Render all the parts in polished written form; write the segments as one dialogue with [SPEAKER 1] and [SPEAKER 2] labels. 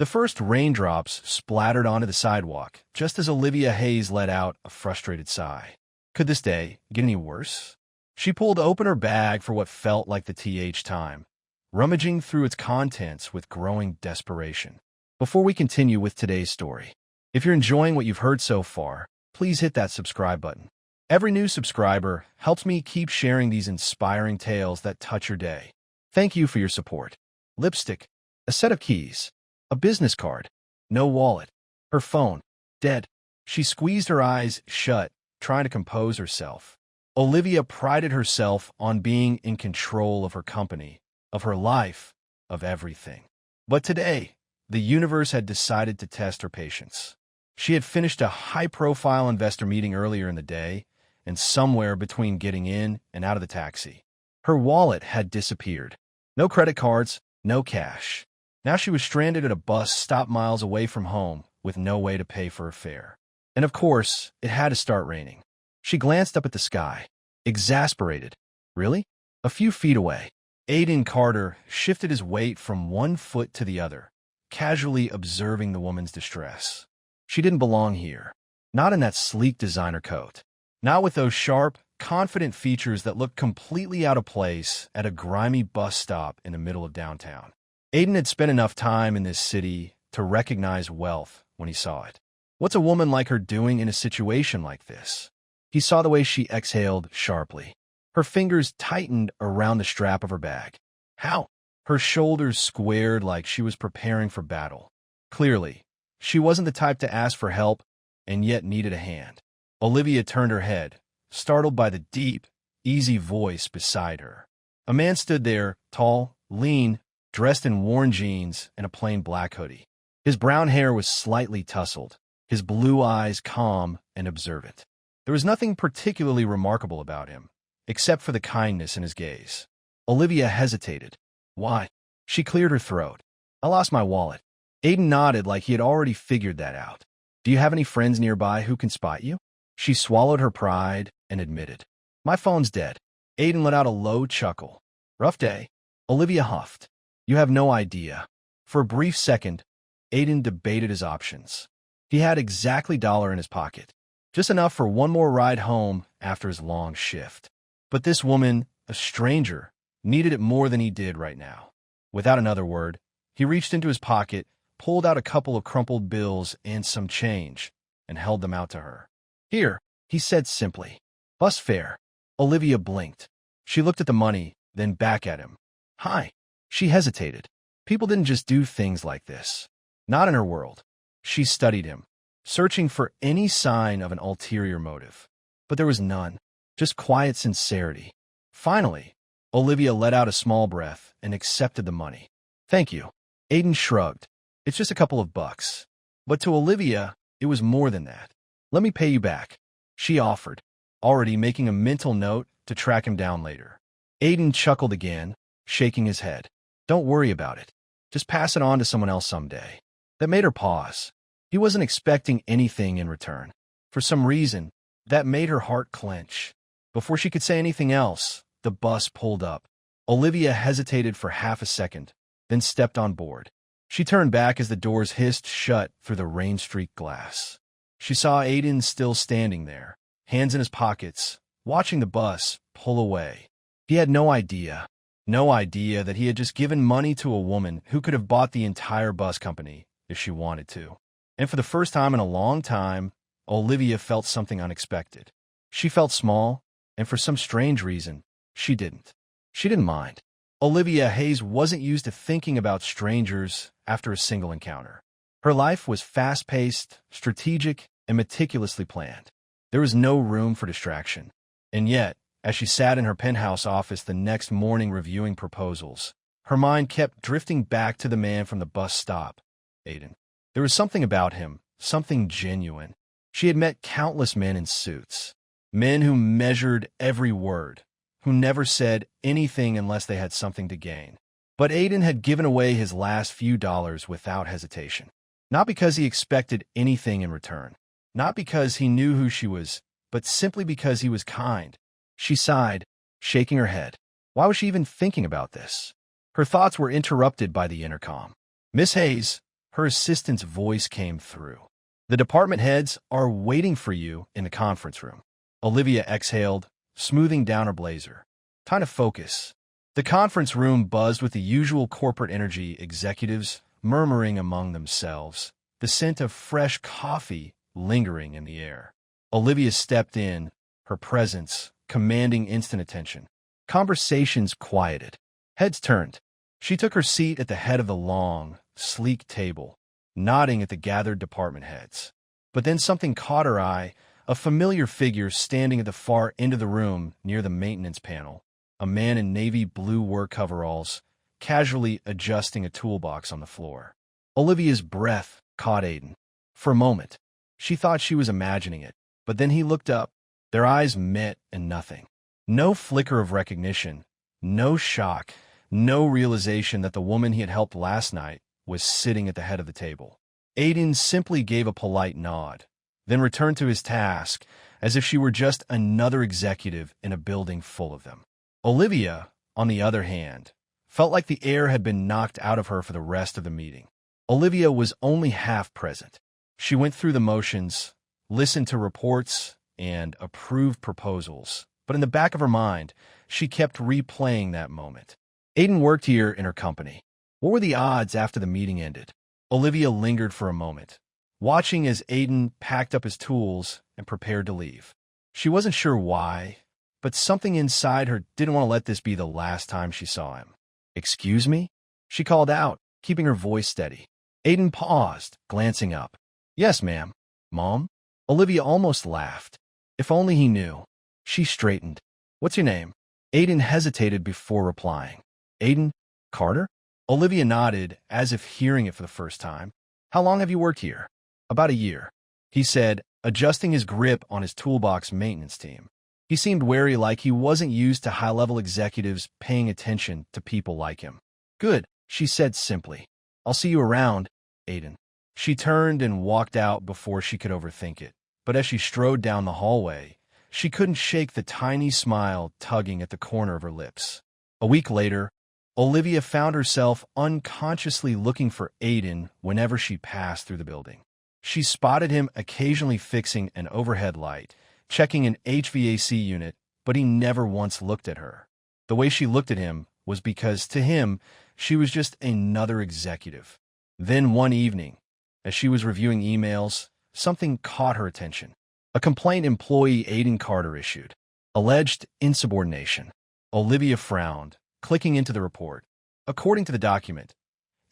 [SPEAKER 1] The first raindrops splattered onto the sidewalk, just as Olivia Hayes let out a frustrated sigh. Could this day get any worse? She pulled open her bag for what felt like the time, rummaging through its contents with growing desperation. Before we continue with today's story, if you're enjoying what you've heard so far, please hit that subscribe button. Every new subscriber helps me keep sharing these inspiring tales that touch your day. Thank you for your support. Lipstick, a set of keys, a business card, no wallet, her phone, dead. She squeezed her eyes shut, trying to compose herself. Olivia prided herself on being in control of her company, of her life, of everything. But today, the universe had decided to test her patience. She had finished a high-profile investor meeting earlier in the day, and somewhere between getting in and out of the taxi, her wallet had disappeared. No credit cards, no cash. Now she was stranded at a bus stop miles away from home with no way to pay for her fare. And of course, it had to start raining. She glanced up at the sky, exasperated. Really? A few feet away, Aiden Carter shifted his weight from one foot to the other, casually observing the woman's distress. She didn't belong here. Not in that sleek designer coat. Not with those sharp, confident features that looked completely out of place at a grimy bus stop in the middle of downtown. Aiden had spent enough time in this city to recognize wealth when he saw it. What's a woman like her doing in a situation like this? He saw the way she exhaled sharply. Her fingers tightened around the strap of her bag. How? Her shoulders squared like she was preparing for battle. Clearly, she wasn't the type to ask for help and yet needed a hand. Olivia turned her head, startled by the deep, easy voice beside her. A man stood there, tall, lean, dressed in worn jeans and a plain black hoodie. His brown hair was slightly tousled, his blue eyes calm and observant. There was nothing particularly remarkable about him, except for the kindness in his gaze. Olivia hesitated. Why? She cleared her throat. I lost my wallet. Aiden nodded like he had already figured that out. Do you have any friends nearby who can spot you? She swallowed her pride and admitted. My phone's dead. Aiden let out a low chuckle. Rough day. Olivia huffed. You have no idea. For a brief second, Aiden debated his options. He had exactly $1 in his pocket, just enough for one more ride home after his long shift. But this woman, a stranger, needed it more than he did right now. Without another word, he reached into his pocket, pulled out a couple of crumpled bills and some change, and held them out to her. Here, he said simply. Bus fare. Olivia blinked. She looked at the money, then back at him. Hi. She hesitated. People didn't just do things like this. Not in her world. She studied him, searching for any sign of an ulterior motive. But there was none, just quiet sincerity. Finally, Olivia let out a small breath and accepted the money. Thank you. Aiden shrugged. It's just a couple of bucks. But to Olivia, it was more than that. Let me pay you back, she offered, already making a mental note to track him down later. Aiden chuckled again, shaking his head. Don't worry about it. Just pass it on to someone else someday. That made her pause. He wasn't expecting anything in return. For some reason, that made her heart clench. Before she could say anything else, the bus pulled up. Olivia hesitated for half a second, then stepped on board. She turned back as the doors hissed shut through the rain-streaked glass. She saw Aiden still standing there, hands in his pockets, watching the bus pull away. He had no idea that he had just given money to a woman who could have bought the entire bus company if she wanted to. And for the first time in a long time, Olivia felt something unexpected. She felt small, and for some strange reason, she didn't. She didn't mind. Olivia Hayes wasn't used to thinking about strangers after a single encounter. Her life was fast-paced, strategic, and meticulously planned. There was no room for distraction. And yet, as she sat in her penthouse office the next morning reviewing proposals, her mind kept drifting back to the man from the bus stop, Aiden. There was something about him, something genuine. She had met countless men in suits, men who measured every word, who never said anything unless they had something to gain. But Aiden had given away his last few dollars without hesitation. Not because he expected anything in return, not because he knew who she was, but simply because he was kind. She sighed, shaking her head. Why was she even thinking about this? Her thoughts were interrupted by the intercom. Miss Hayes, her assistant's voice came through. "The department heads are waiting for you in the conference room." Olivia exhaled, smoothing down her blazer. "Time to focus." The conference room buzzed with the usual corporate energy, executives murmuring among themselves, the scent of fresh coffee lingering in the air. Olivia stepped in, her presence commanding instant attention. Conversations quieted. Heads turned. She took her seat at the head of the long, sleek table, nodding at the gathered department heads. But then something caught her eye, a familiar figure standing at the far end of the room near the maintenance panel, a man in navy blue work coveralls, casually adjusting a toolbox on the floor. Olivia's breath caught Aiden. For a moment, she thought she was imagining it, but then he looked up. Their eyes met and nothing. No flicker of recognition, no shock, no realization that the woman he had helped last night was sitting at the head of the table. Aiden simply gave a polite nod, then returned to his task as if she were just another executive in a building full of them. Olivia, on the other hand, felt like the air had been knocked out of her for the rest of the meeting. Olivia was only half present. She went through the motions, listened to reports, and approved proposals, but in the back of her mind, she kept replaying that moment. Aiden worked here in her company. What were the odds after the meeting ended? Olivia lingered for a moment, watching as Aiden packed up his tools and prepared to leave. She wasn't sure why, but something inside her didn't want to let this be the last time she saw him. "Excuse me?" she called out, keeping her voice steady. Aiden paused, glancing up. "Yes, ma'am." "Mom?" Olivia almost laughed. If only he knew. She straightened. "What's your name?" Aiden hesitated before replying. "Aiden Carter?" Olivia nodded, as if hearing it for the first time. "How long have you worked here?" "About a year," he said, adjusting his grip on his toolbox maintenance team. He seemed wary, like he wasn't used to high-level executives paying attention to people like him. "Good," she said simply. "I'll see you around, Aiden." She turned and walked out before she could overthink it. But as she strode down the hallway, she couldn't shake the tiny smile tugging at the corner of her lips. A week later, Olivia found herself unconsciously looking for Aiden whenever she passed through the building. She spotted him occasionally fixing an overhead light, checking an HVAC unit, but he never once looked at her. The way she looked at him was because, to him, she was just another executive. Then one evening, as she was reviewing emails, something caught her attention. A complaint employee Aiden Carter issued. Alleged insubordination. Olivia frowned, clicking into the report. According to the document,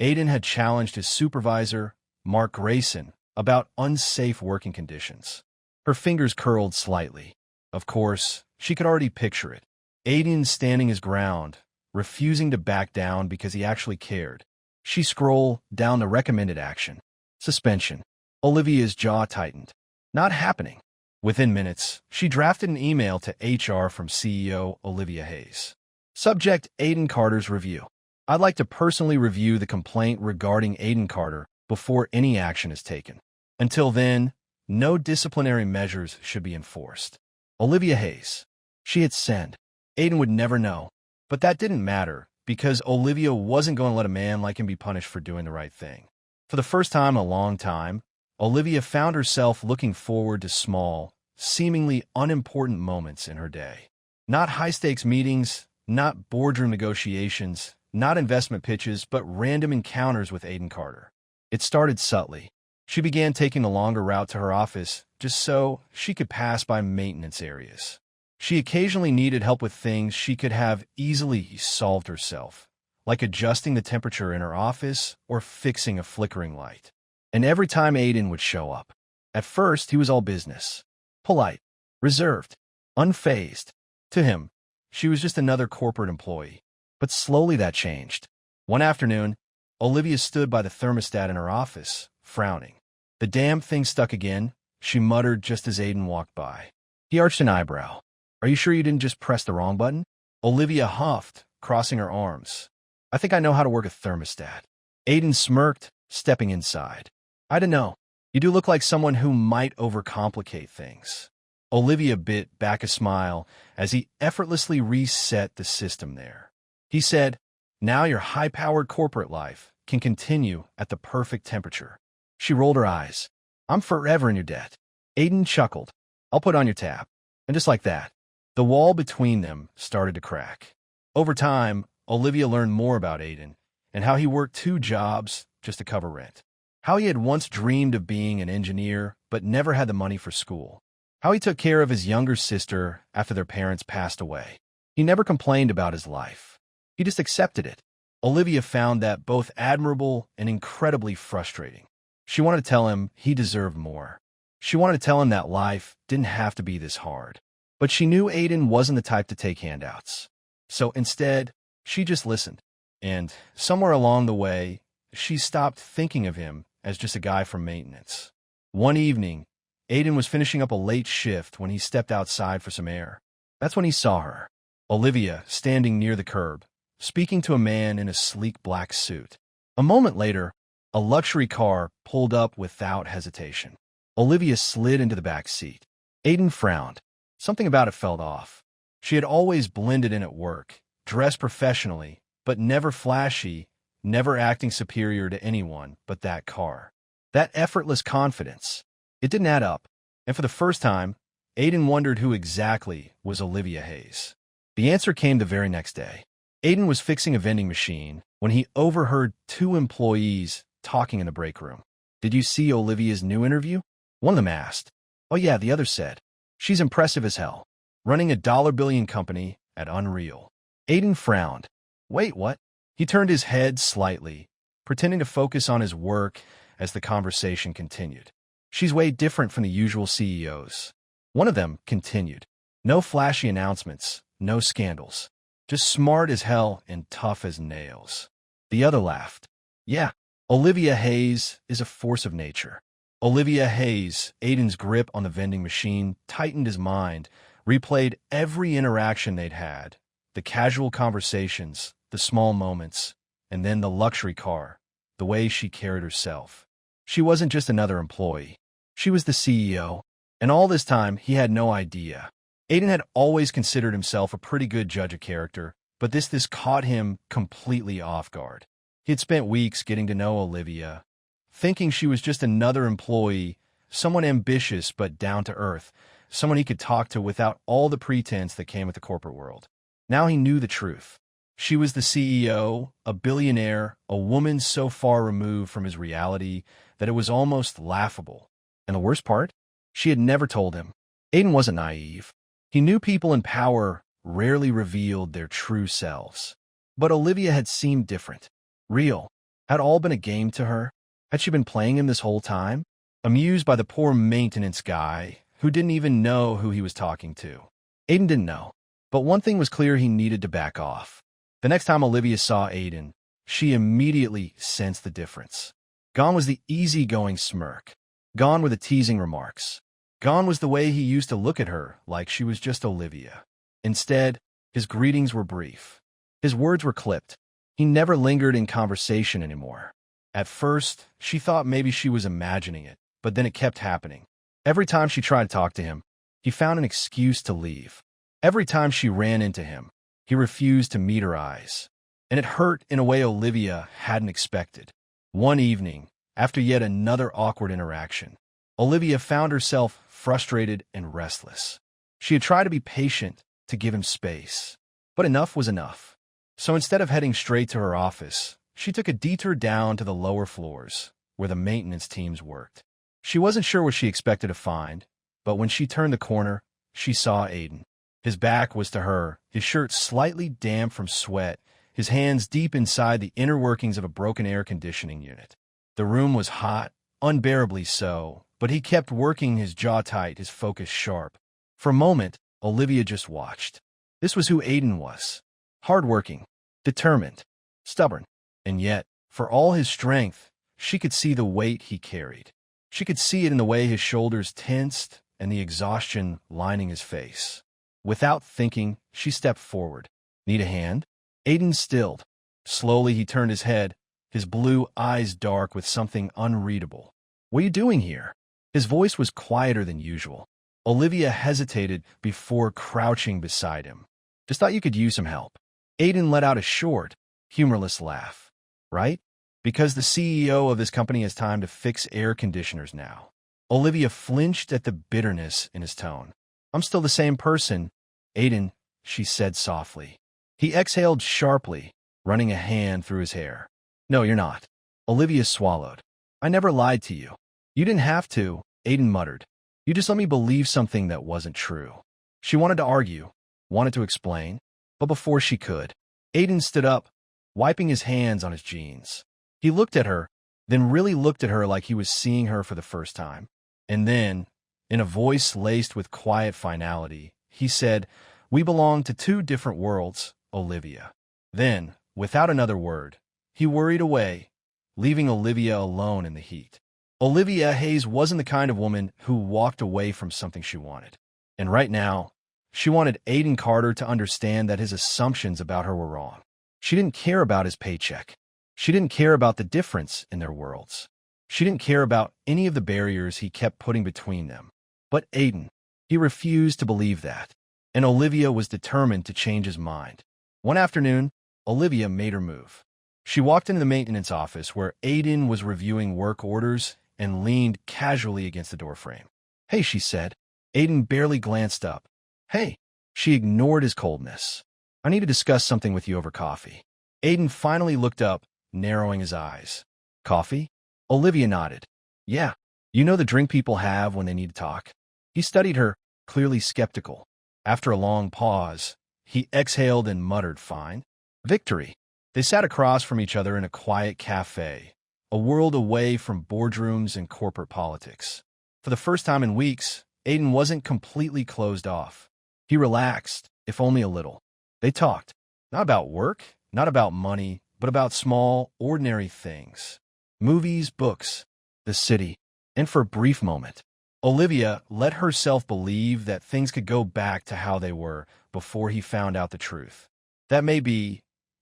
[SPEAKER 1] Aiden had challenged his supervisor, Mark Grayson, about unsafe working conditions. Her fingers curled slightly. Of course, she could already picture it. Aiden standing his ground, refusing to back down because he actually cared. She scrolled down the recommended action. Suspension. Olivia's jaw tightened. Not happening. Within minutes, she drafted an email to HR from CEO Olivia Hayes. Subject: Aiden Carter's review. I'd like to personally review the complaint regarding Aiden Carter before any action is taken. Until then, no disciplinary measures should be enforced. Olivia Hayes. She hit send. Aiden would never know. But that didn't matter, because Olivia wasn't going to let a man like him be punished for doing the right thing. For the first time in a long time, Olivia found herself looking forward to small, seemingly unimportant moments in her day. Not high-stakes meetings, not boardroom negotiations, not investment pitches, but random encounters with Aiden Carter. It started subtly. She began taking the longer route to her office just so she could pass by maintenance areas. She occasionally needed help with things she could have easily solved herself, like adjusting the temperature in her office or fixing a flickering light. And every time Aiden would show up, at first he was all business, polite, reserved, unfazed. To him, she was just another corporate employee. But slowly that changed. One afternoon, Olivia stood by the thermostat in her office, frowning. "The damn thing stuck again," she muttered just as Aiden walked by. He arched an eyebrow. "Are you sure you didn't just press the wrong button?" Olivia huffed, crossing her arms. "I think I know how to work a thermostat." Aiden smirked, stepping inside. "I don't know. You do look like someone who might overcomplicate things." Olivia bit back a smile as he effortlessly reset the system there. He said, "Now your high-powered corporate life can continue at the perfect temperature. She rolled her eyes. I'm forever in your debt. Aiden chuckled. I'll put on your tab. And just like that, the wall between them started to crack. Over time, Olivia learned more about Aiden and how he worked 2 jobs just to cover rent. How he had once dreamed of being an engineer but never had the money for school. How he took care of his younger sister after their parents passed away. He never complained about his life. He just accepted it. Olivia found that both admirable and incredibly frustrating. She wanted to tell him he deserved more. She wanted to tell him that life didn't have to be this hard. But she knew Aiden wasn't the type to take handouts. So instead, she just listened. And somewhere along the way, she stopped thinking of him as just a guy from maintenance. One evening, Aiden was finishing up a late shift when he stepped outside for some air. That's when he saw her, Olivia, standing near the curb, speaking to a man in a sleek black suit. A moment later, a luxury car pulled up without hesitation. Olivia slid into the back seat. Aiden frowned. Something about it felt off. She had always blended in at work, dressed professionally, but never flashy, never acting superior to anyone but that car. That effortless confidence. It didn't add up, and for the first time, Aiden wondered who exactly was Olivia Hayes. The answer came the very next day. Aiden was fixing a vending machine when he overheard 2 employees talking in the break room. Did you see Olivia's new interview? One of them asked. Oh yeah, the other said. She's impressive as hell. Running a $1 billion company at Unreal. Aiden frowned. Wait, what? He turned his head slightly, pretending to focus on his work as the conversation continued. She's way different from the usual CEOs. One of them continued. No flashy announcements, no scandals. Just smart as hell and tough as nails. The other laughed. Yeah, Olivia Hayes is a force of nature. Olivia Hayes, Aiden's grip on the vending machine, tightened his mind, replayed every interaction they'd had, the casual conversations, the small moments, and then the luxury car, the way she carried herself. She wasn't just another employee. She was the CEO, and all this time he had no idea. Aiden had always considered himself a pretty good judge of character, but this caught him completely off guard. He had spent weeks getting to know Olivia, thinking she was just another employee, someone ambitious but down to earth, someone he could talk to without all the pretense that came with the corporate world. Now he knew the truth. She was the CEO, a billionaire, a woman so far removed from his reality that it was almost laughable. And the worst part? She had never told him. Aiden wasn't naive. He knew people in power rarely revealed their true selves. But Olivia had seemed different. Real. Had all been a game to her? Had she been playing him this whole time? Amused by the poor maintenance guy who didn't even know who he was talking to. Aiden didn't know. But one thing was clear: he needed to back off. The next time Olivia saw Aiden, she immediately sensed the difference. Gone was the easygoing smirk. Gone were the teasing remarks. Gone was the way he used to look at her like she was just Olivia. Instead, his greetings were brief. His words were clipped. He never lingered in conversation anymore. At first, she thought maybe she was imagining it, but then it kept happening. Every time she tried to talk to him, he found an excuse to leave. Every time she ran into him, he refused to meet her eyes. And it hurt in a way Olivia hadn't expected. One evening, after yet another awkward interaction, Olivia found herself frustrated and restless. She had tried to be patient, to give him space. But enough was enough. So instead of heading straight to her office, she took a detour down to the lower floors, where the maintenance teams worked. She wasn't sure what she expected to find, but when she turned the corner, she saw Aiden. His back was to her, his shirt slightly damp from sweat, his hands deep inside the inner workings of a broken air conditioning unit. The room was hot, unbearably so, but he kept working, his jaw tight, his focus sharp. For a moment, Olivia just watched. This was who Aiden was. Hardworking, determined, stubborn. And yet, for all his strength, she could see the weight he carried. She could see it in the way his shoulders tensed and the exhaustion lining his face. Without thinking, she stepped forward. Need a hand? Aiden stilled. Slowly he turned his head, his blue eyes dark with something unreadable. What are you doing here? His voice was quieter than usual. Olivia hesitated before crouching beside him. Just thought you could use some help. Aiden let out a short, humorless laugh. Right? Because the CEO of this company has time to fix air conditioners now. Olivia flinched at the bitterness in his tone. I'm still the same person, Aiden, she said softly. He exhaled sharply, running a hand through his hair. No, you're not. Olivia swallowed. I never lied to you. You didn't have to, Aiden muttered. You just let me believe something that wasn't true. She wanted to argue, wanted to explain, but before she could, Aiden stood up, wiping his hands on his jeans. He looked at her, then really looked at her like he was seeing her for the first time. And then, in a voice laced with quiet finality, he said, We belong to two different worlds, Olivia. Then, without another word, he worried away, leaving Olivia alone in the heat. Olivia Hayes wasn't the kind of woman who walked away from something she wanted. And right now, she wanted Aiden Carter to understand that his assumptions about her were wrong. She didn't care about his paycheck. She didn't care about the difference in their worlds. She didn't care about any of the barriers he kept putting between them. But Aiden, he refused to believe that. And Olivia was determined to change his mind. One afternoon, Olivia made her move. She walked into the maintenance office where Aiden was reviewing work orders and leaned casually against the doorframe. Hey, she said. Aiden barely glanced up. Hey. She ignored his coldness. I need to discuss something with you over coffee. Aiden finally looked up, narrowing his eyes. Coffee? Olivia nodded. Yeah. You know the drink people have when they need to talk? He studied her, clearly skeptical. After a long pause, he exhaled and muttered, Fine. Victory. They sat across from each other in a quiet cafe, a world away from boardrooms and corporate politics. For the first time in weeks, Aiden wasn't completely closed off. He relaxed, if only a little. They talked, not about work, not about money, but about small, ordinary things. Movies, books, the city, and for a brief moment, Olivia let herself believe that things could go back to how they were before he found out the truth. That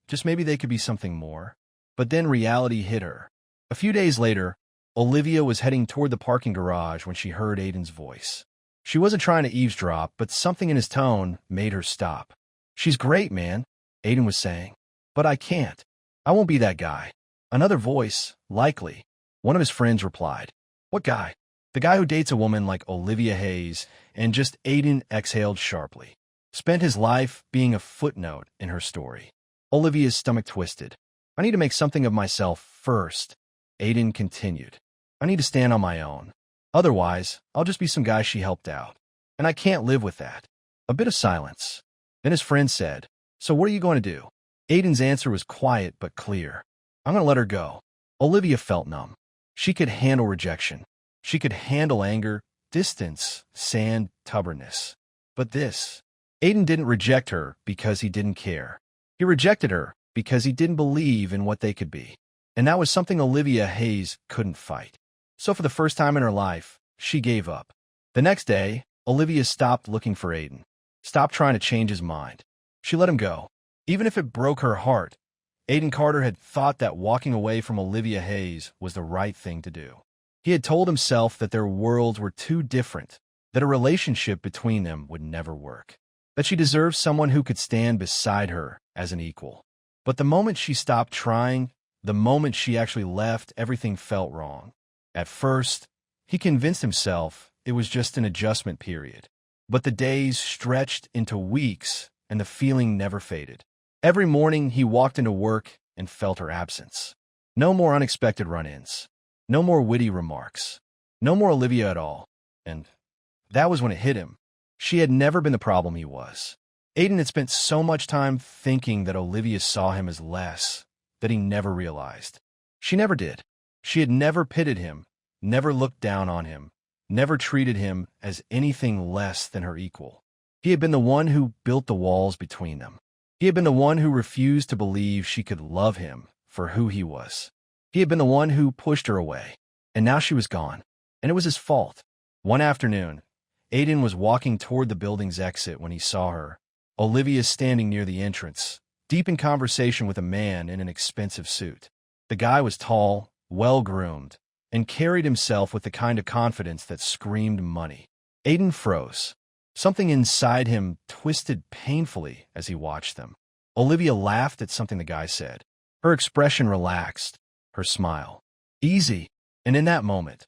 [SPEAKER 1] just maybe they could be something more. But then reality hit her. A few days later, Olivia was heading toward the parking garage when she heard Aiden's voice. She wasn't trying to eavesdrop, but something in his tone made her stop. She's great, man, Aiden was saying. But I can't. I won't be that guy. Another voice, likely. One of his friends replied. What guy? The guy who dates a woman like Olivia Hayes, and just Aiden exhaled sharply. Spent his life being a footnote in her story. Olivia's stomach twisted. I need to make something of myself first, Aiden continued. I need to stand on my own. Otherwise, I'll just be some guy she helped out. And I can't live with that. A bit of silence. Then his friend said, So what are you going to do? Aiden's answer was quiet but clear. I'm going to let her go. Olivia felt numb. She could handle rejection. She could handle anger, distance, sand, stubbornness. But this, Aiden didn't reject her because he didn't care. He rejected her because he didn't believe in what they could be. And that was something Olivia Hayes couldn't fight. So for the first time in her life, she gave up. The next day, Olivia stopped looking for Aiden, stopped trying to change his mind. She let him go. Even if it broke her heart, Aiden Carter had thought that walking away from Olivia Hayes was the right thing to do. He had told himself that their worlds were too different, that a relationship between them would never work, that she deserved someone who could stand beside her as an equal. But the moment she stopped trying, the moment she actually left, everything felt wrong. At first, he convinced himself it was just an adjustment period. But the days stretched into weeks, and the feeling never faded. Every morning, he walked into work and felt her absence. No more unexpected run-ins. No more witty remarks. No more Olivia at all. And that was when it hit him. She had never been the problem he was. Aiden had spent so much time thinking that Olivia saw him as less that he never realized. She never did. She had never pitted him, never looked down on him, never treated him as anything less than her equal. He had been the one who built the walls between them. He had been the one who refused to believe she could love him for who he was. He had been the one who pushed her away. And now she was gone. And it was his fault. One afternoon, Aiden was walking toward the building's exit when he saw her. Olivia standing near the entrance, deep in conversation with a man in an expensive suit. The guy was tall, well-groomed, and carried himself with the kind of confidence that screamed money. Aiden froze. Something inside him twisted painfully as he watched them. Olivia laughed at something the guy said. Her expression relaxed. her smile. Easy. And in that moment,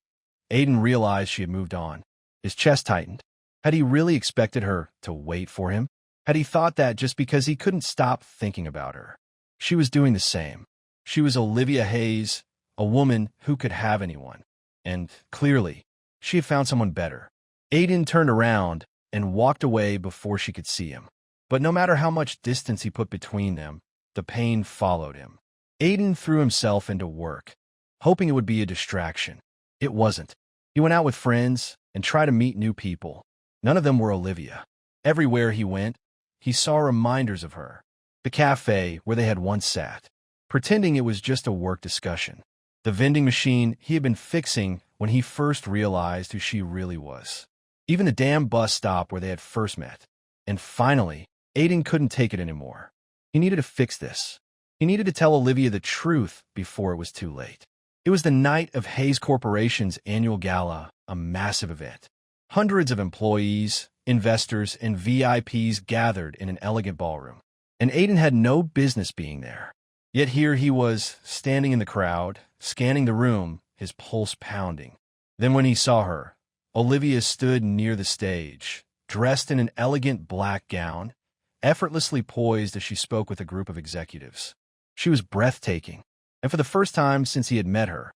[SPEAKER 1] Aiden realized she had moved on. His chest tightened. Had he really expected her to wait for him? Had he thought that just because he couldn't stop thinking about her? She was doing the same. She was Olivia Hayes, a woman who could have anyone. And, clearly, she had found someone better. Aiden turned around and walked away before she could see him. But no matter how much distance he put between them, the pain followed him. Aiden threw himself into work, hoping it would be a distraction. It wasn't. He went out with friends and tried to meet new people. None of them were Olivia. Everywhere he went, he saw reminders of her. The cafe where they had once sat, pretending it was just a work discussion. The vending machine he had been fixing when he first realized who she really was. Even the damn bus stop where they had first met. And finally, Aiden couldn't take it anymore. He needed to fix this. He needed to tell Olivia the truth before it was too late. It was the night of Hayes Corporation's annual gala, a massive event. Hundreds of employees, investors, and VIPs gathered in an elegant ballroom. And Aiden had no business being there. Yet here he was, standing in the crowd, scanning the room, his pulse pounding. Then when he saw her, Olivia stood near the stage, dressed in an elegant black gown, effortlessly poised as she spoke with a group of executives. She was breathtaking, and for the first time since he had met her,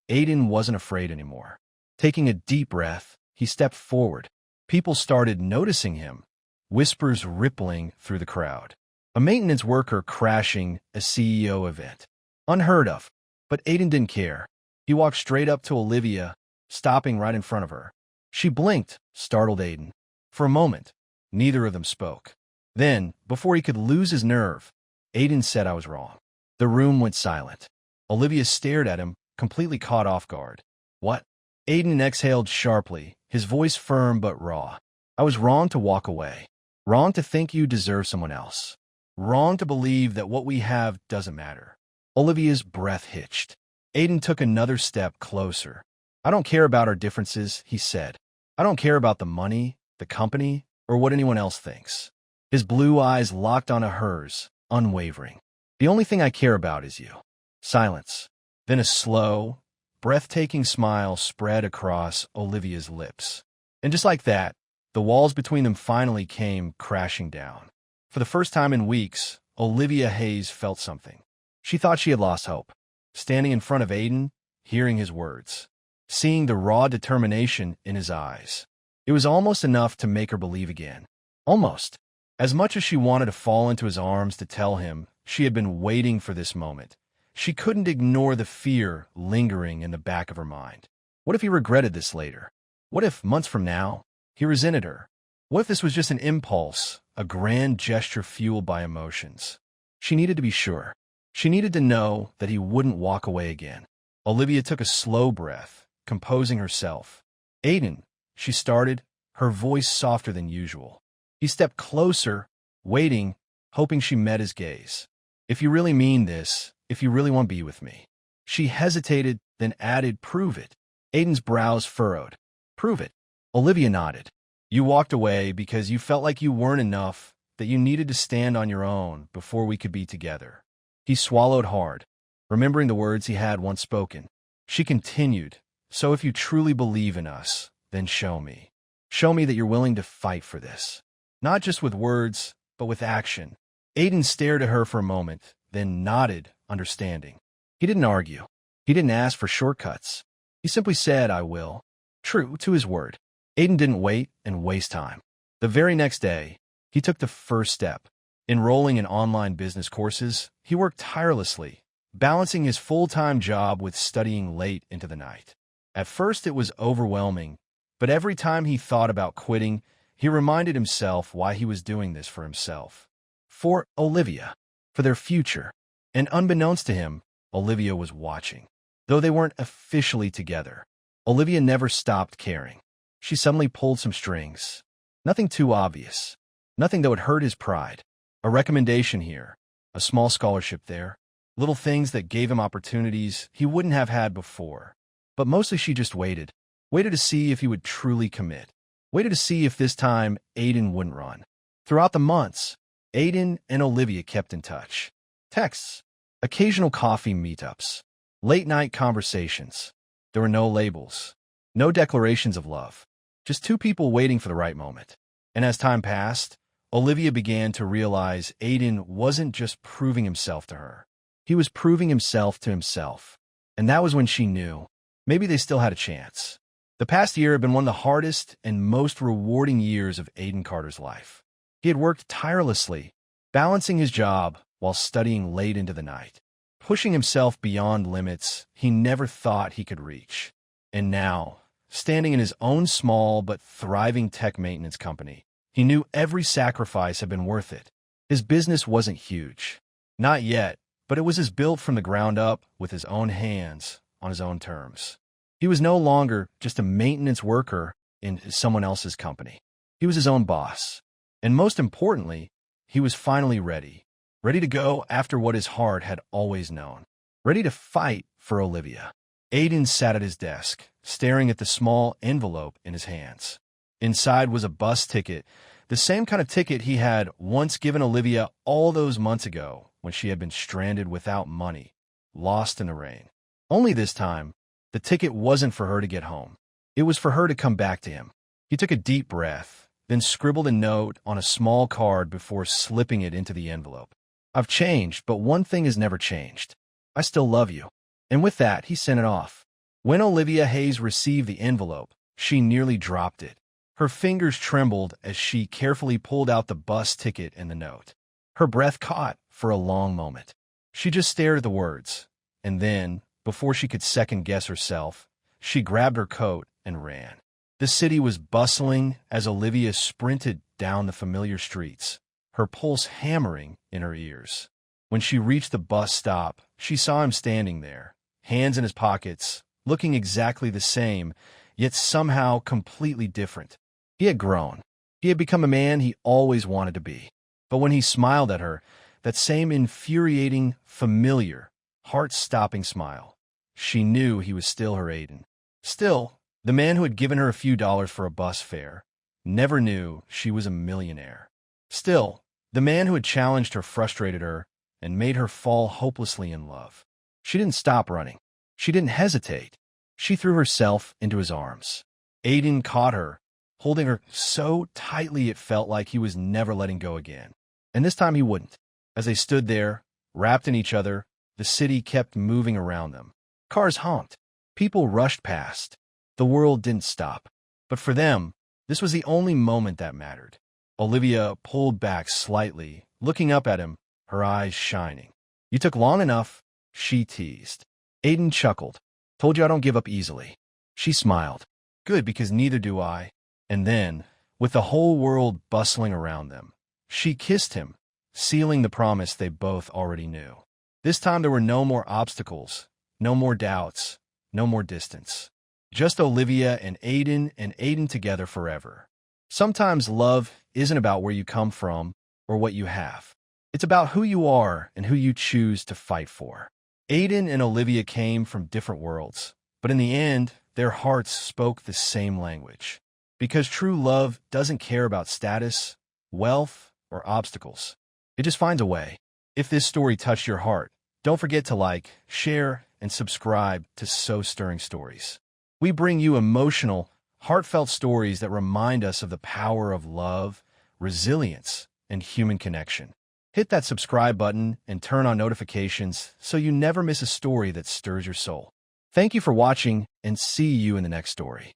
[SPEAKER 1] Aiden wasn't afraid anymore. Taking a deep breath, he stepped forward. People started noticing him, whispers rippling through the crowd. A maintenance worker crashing a CEO event. Unheard of, but Aiden didn't care. He walked straight up to Olivia, stopping right in front of her. She blinked, startled Aiden. For a moment, neither of them spoke. Then, before he could lose his nerve, Aiden said, "I was wrong." The room went silent. Olivia stared at him, completely caught off guard. "What?" Aiden exhaled sharply, his voice firm but raw. "I was wrong to walk away. Wrong to think you deserve someone else. Wrong to believe that what we have doesn't matter." Olivia's breath hitched. Aiden took another step closer. "I don't care about our differences," he said. "I don't care about the money, the company, or what anyone else thinks." His blue eyes locked onto hers, unwavering. "The only thing I care about is you." Silence. Then a slow, breathtaking smile spread across Olivia's lips. And just like that, the walls between them finally came crashing down. For the first time in weeks, Olivia Hayes felt something. She thought she had lost hope. Standing in front of Aiden, hearing his words, seeing the raw determination in his eyes. It was almost enough to make her believe again. Almost. As much as she wanted to fall into his arms to tell him she had been waiting for this moment, she couldn't ignore the fear lingering in the back of her mind. What if he regretted this later? What if, months from now, he resented her? What if this was just an impulse, a grand gesture fueled by emotions? She needed to be sure. She needed to know that he wouldn't walk away again. Olivia took a slow breath, composing herself. "Aiden," she started, her voice softer than usual. He stepped closer, waiting, hoping she met his gaze. "If you really mean this, if you really want to be with me." She hesitated, then added, "Prove it." Aiden's brows furrowed. "Prove it." Olivia nodded. "You walked away because you felt like you weren't enough, that you needed to stand on your own before we could be together." He swallowed hard, remembering the words he had once spoken. She continued, "So if you truly believe in us, then show me. Show me that you're willing to fight for this. Not just with words, but with action." Aiden stared at her for a moment, then nodded, understanding. He didn't argue. He didn't ask for shortcuts. He simply said, "I will." True to his word. Aiden didn't wait and waste time. The very next day, he took the first step. Enrolling in online business courses, he worked tirelessly, balancing his full-time job with studying late into the night. At first, it was overwhelming, but every time he thought about quitting, he reminded himself why he was doing this for himself. For Olivia. For their future. And unbeknownst to him, Olivia was watching. Though they weren't officially together, Olivia never stopped caring. She suddenly pulled some strings. Nothing too obvious. Nothing that would hurt his pride. A recommendation here, a small scholarship there, little things that gave him opportunities he wouldn't have had before. But mostly she just waited. Waited to see if he would truly commit. Waited to see if this time Aiden wouldn't run. Throughout the months, Aiden and Olivia kept in touch. Texts, occasional coffee meetups, Late-night conversations. There were no labels, no declarations of love, just two people waiting for the right moment. And as time passed, Olivia began to realize Aiden wasn't just proving himself to her. He was proving himself to himself. And that was when she knew maybe they still had a chance. The past year had been one of the hardest and most rewarding years of Aiden Carter's life. He had worked tirelessly, balancing his job while studying late into the night, pushing himself beyond limits he never thought he could reach. And now, standing in his own small but thriving tech maintenance company, he knew every sacrifice had been worth it. His business wasn't huge. Not yet, but it was as built from the ground up with his own hands on his own terms. He was no longer just a maintenance worker in someone else's company. He was his own boss. And most importantly, he was finally ready to go after what his heart had always known, ready to fight for Olivia. Aiden sat at his desk, staring at the small envelope in his hands. Inside was a bus ticket, the same kind of ticket he had once given Olivia all those months ago when she had been stranded without money, lost in the rain. Only this time, the ticket wasn't for her to get home. It was for her to come back to him. He took a deep breath, then scribbled a note on a small card before slipping it into the envelope. "I've changed, but one thing has never changed. I still love you." And with that, he sent it off. When Olivia Hayes received the envelope, she nearly dropped it. Her fingers trembled as she carefully pulled out the bus ticket and the note. Her breath caught for a long moment. She just stared at the words, and then, before she could second-guess herself, she grabbed her coat and ran. The city was bustling as Olivia sprinted down the familiar streets, her pulse hammering in her ears. When she reached the bus stop, she saw him standing there, hands in his pockets, looking exactly the same, yet somehow completely different. He had grown. He had become a man he always wanted to be. But when he smiled at her, that same infuriating, familiar, heart-stopping smile, she knew he was still her Aiden. Still, the man who had given her a few dollars for a bus fare never knew she was a millionaire. Still, the man who had challenged her frustrated her and made her fall hopelessly in love. She didn't stop running. She didn't hesitate. She threw herself into his arms. Aiden caught her, holding her so tightly it felt like he was never letting go again. And this time he wouldn't. As they stood there, wrapped in each other, the city kept moving around them. Cars honked. People rushed past. The world didn't stop. But for them, this was the only moment that mattered. Olivia pulled back slightly, looking up at him, her eyes shining. "You took long enough," she teased. Aiden chuckled. "Told you I don't give up easily." She smiled. "Good, because neither do I." And then, with the whole world bustling around them, she kissed him, sealing the promise they both already knew. This time there were no more obstacles, no more doubts, no more distance. Just Olivia and Aiden together forever. Sometimes love isn't about where you come from or what you have. It's about who you are and who you choose to fight for. Aiden and Olivia came from different worlds, but in the end, their hearts spoke the same language. Because true love doesn't care about status, wealth, or obstacles. It just finds a way. If this story touched your heart, don't forget to like, share, and subscribe to So Stirring Stories. We bring you emotional, heartfelt stories that remind us of the power of love, resilience, and human connection. Hit that subscribe button and turn on notifications so you never miss a story that stirs your soul. Thank you for watching, and see you in the next story.